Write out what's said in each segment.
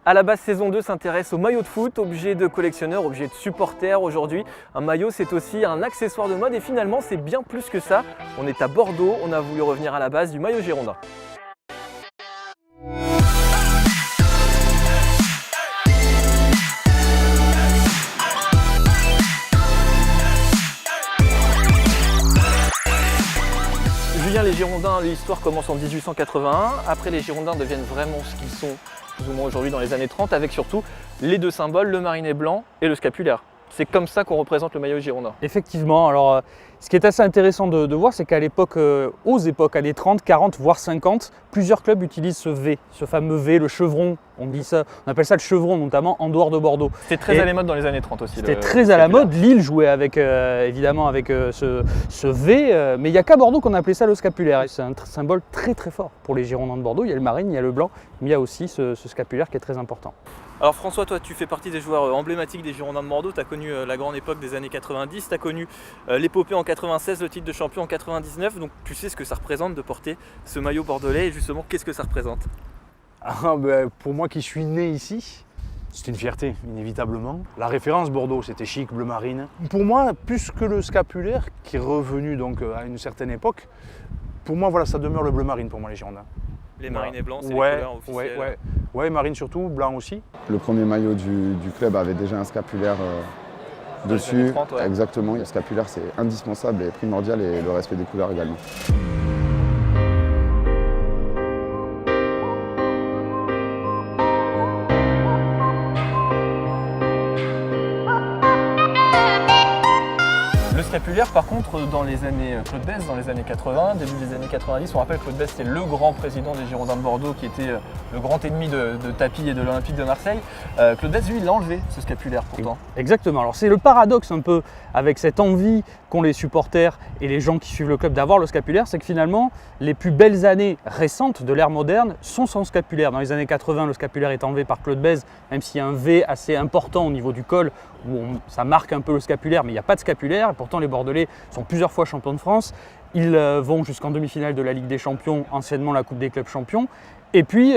À la base, saison 2 s'intéresse au maillot de foot, objet de collectionneur, objet de supporter aujourd'hui. Un maillot, c'est aussi un accessoire de mode et finalement, c'est bien plus que ça. On est à Bordeaux, on a voulu revenir à la base du maillot girondin. Julien, les Girondins, l'histoire commence en 1881. Après, les Girondins deviennent vraiment ce qu'ils sont plus ou moins aujourd'hui dans les années 30, avec surtout les deux symboles, le marinet blanc et le scapulaire. C'est comme ça qu'on représente le maillot girondin. Effectivement, alors ce qui est assez intéressant de voir, c'est qu'à l'époque, aux époques, années 30, 40, voire 50, plusieurs clubs utilisent ce V, ce fameux V, le chevron. On appelle ça le chevron, notamment en dehors de Bordeaux. C'était très à la mode dans les années 30 aussi. C'était très à la mode. Lille jouait avec, évidemment avec ce V, mais il n'y a qu'à Bordeaux qu'on appelait ça le scapulaire. C'est un symbole très très fort pour les Girondins de Bordeaux. Il y a le marine, il y a le blanc, mais il y a aussi ce scapulaire qui est très important. Alors François, toi tu fais partie des joueurs emblématiques des Girondins de Bordeaux, tu as connu la grande époque des années 90, tu as connu l'épopée en 96, le titre de champion en 99, donc tu sais ce que ça représente de porter ce maillot bordelais et justement qu'est-ce que ça représente? Pour moi qui suis né ici, c'est une fierté, inévitablement. La référence Bordeaux, c'était chic, bleu marine. Pour moi, plus que le scapulaire, qui est revenu donc à une certaine époque, pour moi voilà, ça demeure le bleu marine pour moi les Girondins. Les marinets blancs, c'est les couleurs officielles. Ouais, marine surtout, blanc aussi. Le premier maillot du club avait déjà un scapulaire dessus. 30, ouais. Exactement, le scapulaire c'est indispensable et primordial et le respect des couleurs également. Le scapulaire, par contre, dans les années Claude Besse, dans les années 80, début des années 90, on rappelle que Claude Besse c'est le grand président des Girondins de Bordeaux qui était le grand ennemi de Tapie et de l'Olympique de Marseille. Claude Besse, lui, il a enlevé ce scapulaire pourtant. Exactement, alors c'est le paradoxe un peu avec cette envie qu'ont les supporters et les gens qui suivent le club d'avoir le scapulaire, c'est que finalement les plus belles années récentes de l'ère moderne sont sans scapulaire. Dans les années 80, le scapulaire est enlevé par Claude Besse, même s'il y a un V assez important au niveau du col, où ça marque un peu le scapulaire, mais il n'y a pas de scapulaire. Et pourtant, les Bordelais sont plusieurs fois champions de France. Ils vont jusqu'en demi-finale de la Ligue des Champions, anciennement la Coupe des clubs champions. Et puis,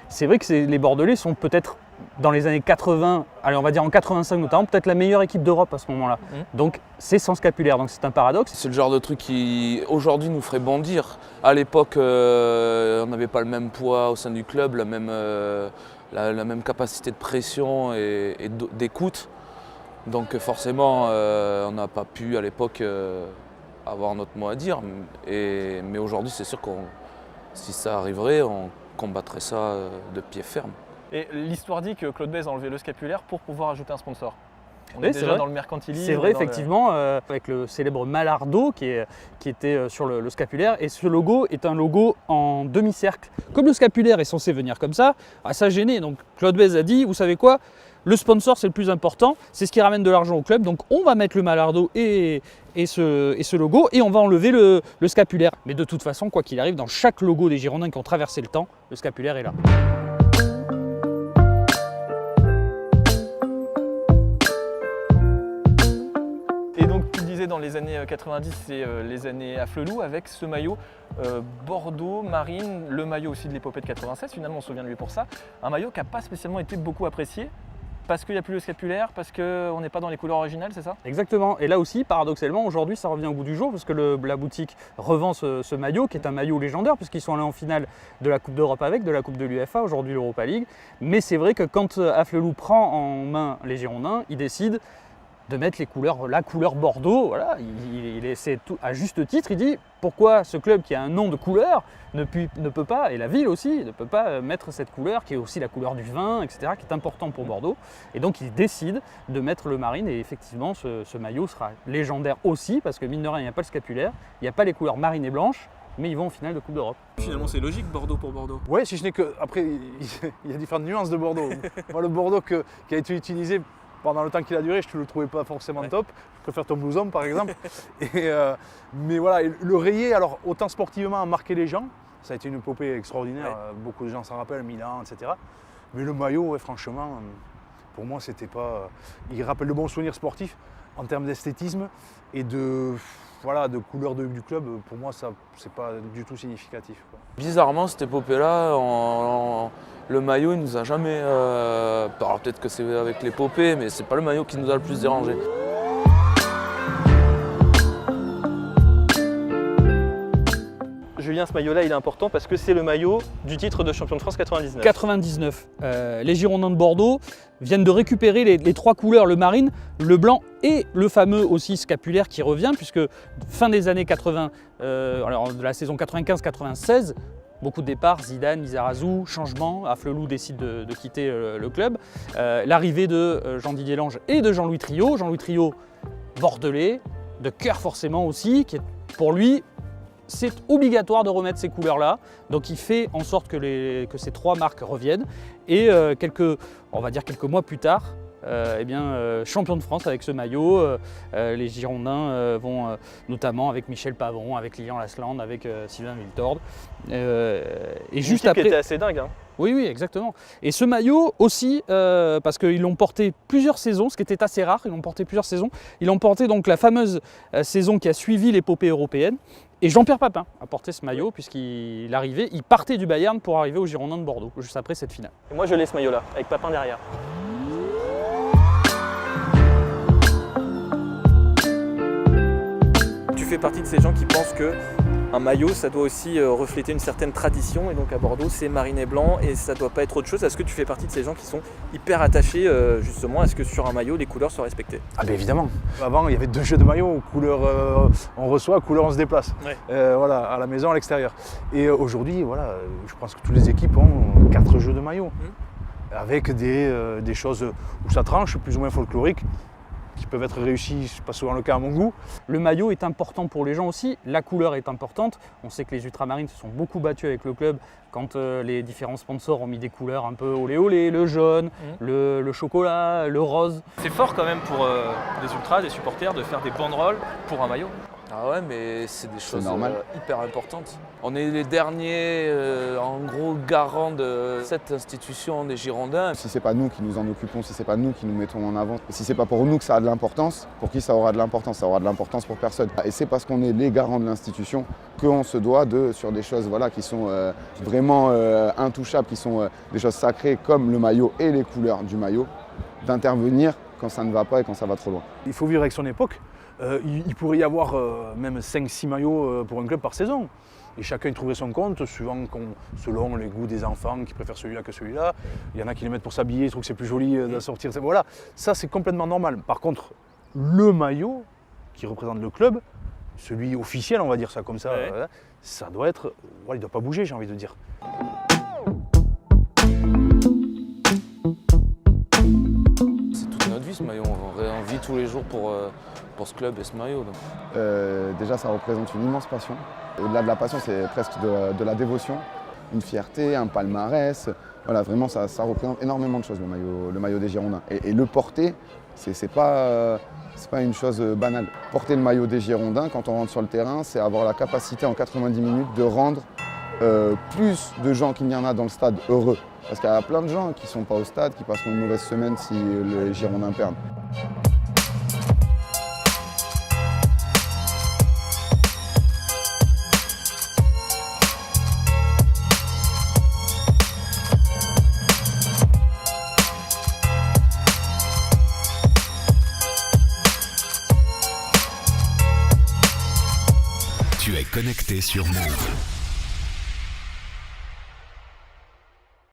c'est vrai que les Bordelais sont peut-être, dans les années 80, allez, on va dire en 85 notamment, peut-être la meilleure équipe d'Europe à ce moment-là. Donc, c'est sans scapulaire, donc c'est un paradoxe. C'est le genre de truc qui, aujourd'hui, nous ferait bondir. À l'époque, on n'avait pas le même poids au sein du club, la même capacité de pression et d'écoute. Donc forcément, on n'a pas pu à l'époque avoir notre mot à dire. Mais aujourd'hui, c'est sûr que si ça arriverait, on combattrait ça de pied ferme. Et l'histoire dit que Claude Besse a enlevé le scapulaire pour pouvoir ajouter un sponsor. On Oui, est déjà dans le mercantilisme. C'est vrai, effectivement, avec le célèbre Malardo qui était sur le scapulaire. Et ce logo est un logo en demi-cercle. Comme le scapulaire est censé venir comme ça gênait. Donc Claude Besse a dit, vous savez quoi, le sponsor c'est le plus important, c'est ce qui ramène de l'argent au club. Donc on va mettre le Malardo et ce logo et on va enlever le scapulaire. Mais de toute façon, quoi qu'il arrive, dans chaque logo des Girondins qui ont traversé le temps, le scapulaire est là. Dans les années 90, c'est les années à Flelou avec ce maillot Bordeaux, Marine, le maillot aussi de l'épopée de 96, finalement on se souvient de lui pour ça. Un maillot qui n'a pas spécialement été beaucoup apprécié parce qu'il n'y a plus le scapulaire, parce qu'on n'est pas dans les couleurs originales, c'est ça? Exactement, et là aussi paradoxalement aujourd'hui ça revient au bout du jour parce que la boutique revend ce maillot qui est un maillot légendaire puisqu'ils sont allés en finale de la Coupe d'Europe avec, de la Coupe de l'UEFA, aujourd'hui l'Europa League. Mais c'est vrai que quand Afflelou prend en main les Girondins, il décide de mettre la couleur Bordeaux, voilà, il essaie tout, à juste titre, il dit pourquoi ce club qui a un nom de couleur ne peut pas, et la ville aussi, ne peut pas mettre cette couleur qui est aussi la couleur du vin, etc., qui est important pour Bordeaux. Et donc il décide de mettre le marine et effectivement ce maillot sera légendaire aussi parce que mine de rien il n'y a pas le scapulaire, il n'y a pas les couleurs marine et blanche, mais ils vont en finale de Coupe d'Europe. Finalement c'est logique Bordeaux pour Bordeaux. Ouais, si ce n'est que, après il y a différentes nuances de Bordeaux. Moi le Bordeaux qui a été utilisé pendant le temps qu'il a duré, je ne le trouvais pas forcément top. Je préfère ton blouson par exemple. Mais voilà, le rayé, alors autant sportivement a marqué les gens, ça a été une épopée extraordinaire, ouais. Beaucoup de gens s'en rappellent, Milan, etc. Mais le maillot, ouais, franchement, pour moi, c'était pas. Il rappelle de bons souvenirs sportifs en termes d'esthétisme et de voilà, de couleur du club, pour moi, ça c'est pas du tout significatif, quoi. Bizarrement, cette épopée-là, le maillot, il nous a jamais. Alors peut-être que c'est avec l'épopée, mais c'est pas le maillot qui nous a le plus dérangé. Julien, ce maillot-là, il est important parce que c'est le maillot du titre de champion de France 99. 99. Les Girondins de Bordeaux viennent de récupérer les trois couleurs, le marine, le blanc et le fameux aussi scapulaire qui revient, puisque fin des années 80, alors de la saison 95-96, beaucoup de départs, Zidane, Lizarazu, changement, Afflelou décide de quitter le club. L'arrivée de Jean-Didier Lange et de Jean-Louis Trio. Jean-Louis Trio, bordelais, de cœur forcément aussi, qui est pour lui, c'est obligatoire de remettre ces couleurs-là. Donc il fait en sorte que ces trois marques reviennent. Et on va dire quelques mois plus tard, champion de France avec ce maillot. Les Girondins vont notamment avec Michel Pavon, avec Lilian Lasland, avec Sylvain Wiltord. Et juste après, qui était assez dingue. Hein. Oui, exactement. Et ce maillot aussi, parce qu'ils l'ont porté plusieurs saisons, ce qui était assez rare, ils l'ont porté plusieurs saisons. Ils l'ont porté donc la fameuse saison qui a suivi l'épopée européenne. Et Jean-Pierre Papin a porté ce maillot puisqu'il arrivait, il partait du Bayern pour arriver aux Girondins de Bordeaux, juste après cette finale. Et moi je l'ai ce maillot-là, avec Papin derrière. Tu fais partie de ces gens qui pensent que un maillot, ça doit aussi refléter une certaine tradition, et donc à Bordeaux, c'est marine et blanc, et ça doit pas être autre chose. Est-ce que tu fais partie de ces gens qui sont hyper attachés justement à ce que sur un maillot, les couleurs soient respectées? Ah ben évidemment. Avant, il y avait 2 jeux de maillots, couleur on reçoit, couleur on se déplace. Ouais. Voilà, à la maison, à l'extérieur. Et aujourd'hui, voilà, je pense que toutes les équipes ont 4 jeux de maillots, avec des choses où ça tranche, plus ou moins folkloriques, qui peuvent être réussis, c'est pas souvent le cas à mon goût. Le maillot est important pour les gens aussi, la couleur est importante. On sait que les ultramarines se sont beaucoup battus avec le club quand les différents sponsors ont mis des couleurs un peu olé olé, le jaune, le chocolat, le rose. C'est fort quand même pour des ultras, des supporters, de faire des banderoles pour un maillot. Ah ouais, mais c'est des choses normal. hyper importantes. On est les derniers, en gros, garants de cette institution des Girondins. Si c'est pas nous qui nous en occupons, si c'est pas nous qui nous mettons en avant, si c'est pas pour nous que ça a de l'importance, pour qui ça aura de l'importance? Ça aura de l'importance pour personne. Et c'est parce qu'on est les garants de l'institution qu'on se doit sur des choses qui sont vraiment intouchables, qui sont des choses sacrées comme le maillot et les couleurs du maillot, d'intervenir quand ça ne va pas et quand ça va trop loin. Il faut vivre avec son époque. Il pourrait y avoir même 5-6 maillots pour un club par saison. Et chacun y trouverait son compte, selon les goûts des enfants qui préfèrent celui-là que celui-là. Il y en a qui les mettent pour s'habiller, ils trouvent que c'est plus joli de sortir. Voilà, ça c'est complètement normal. Par contre, le maillot qui représente le club, celui officiel, on va dire ça comme ça, ça doit être. Voilà, il ne doit pas bouger, j'ai envie de dire. C'est toute notre vie ce maillot, on vit tous les jours pour ce club et ce maillot. Donc. Déjà, ça représente une immense passion. Au-delà de la passion, c'est presque de la dévotion, une fierté, un palmarès. Voilà, vraiment, ça représente énormément de choses, le maillot des Girondins. Et le porter, c'est pas une chose banale. Porter le maillot des Girondins, quand on rentre sur le terrain, c'est avoir la capacité en 90 minutes de rendre plus de gens qu'il n'y en a dans le stade heureux. Parce qu'il y a plein de gens qui ne sont pas au stade, qui passeront une mauvaise semaine si les Girondins perdent. Tu es connecté sur Move.